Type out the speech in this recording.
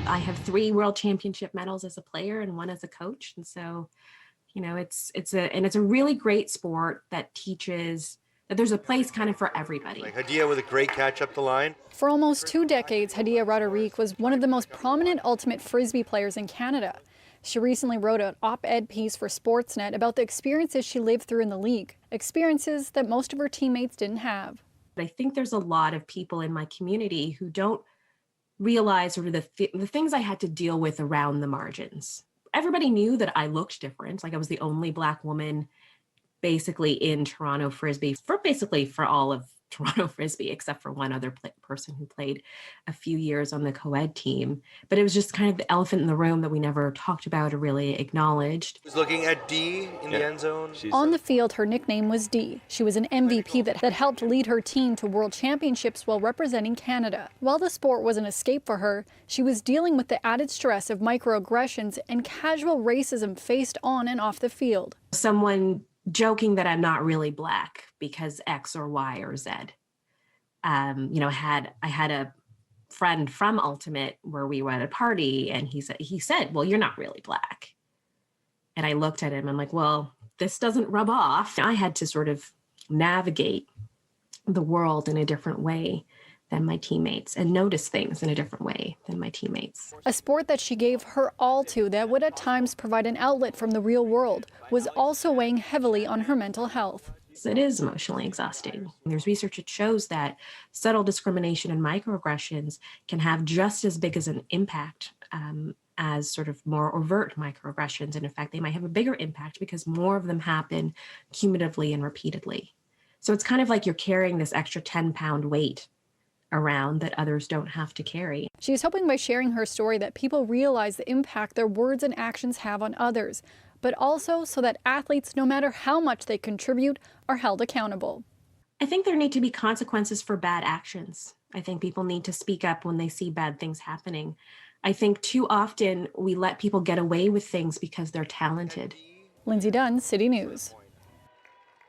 I have 3 world championship medals as a player and 1 as a coach. And so, it's a really great sport that teaches that there's a place kind of for everybody. Like Hadia with a great catch up the line. For almost 2 decades, Hadia Roderique was one of the most prominent ultimate frisbee players in Canada. She recently wrote an op-ed piece for Sportsnet about the experiences she lived through in the league, experiences that most of her teammates didn't have. I think there's a lot of people in my community who don't realize sort of the things I had to deal with around the margins. Everybody knew that I looked different. Like I was the only Black woman basically in Toronto Frisbee for all of Toronto Frisbee, except for one other person who played a few years on the co-ed team. But it was just kind of the elephant in the room that we never talked about or really acknowledged. Was looking at D in the end zone. On the field, her nickname was Dee. She was an MVP that helped lead her team to world championships while representing Canada. While the sport was an escape for her, she was dealing with the added stress of microaggressions and casual racism faced on and off the field. Someone joking that I'm not really Black because X or Y or Z. I had a friend from Ultimate where we were at a party and he said, well, you're not really Black. And I looked at him, I'm like, well, this doesn't rub off. I had to sort of navigate the world in a different way than my teammates and notice things in a different way than my teammates. A sport that she gave her all to that would at times provide an outlet from the real world was also weighing heavily on her mental health. It is emotionally exhausting. There's research that shows that subtle discrimination and microaggressions can have just as big as an impact as sort of more overt microaggressions. And in fact, they might have a bigger impact because more of them happen cumulatively and repeatedly. So it's kind of like you're carrying this extra 10-pound weight around that others don't have to carry. She's hoping by sharing her story that people realize the impact their words and actions have on others, but also so that athletes, no matter how much they contribute, are held accountable. I think there need to be consequences for bad actions. I think people need to speak up when they see bad things happening. I think too often we let people get away with things because they're talented. Lindsay Dunn, City News.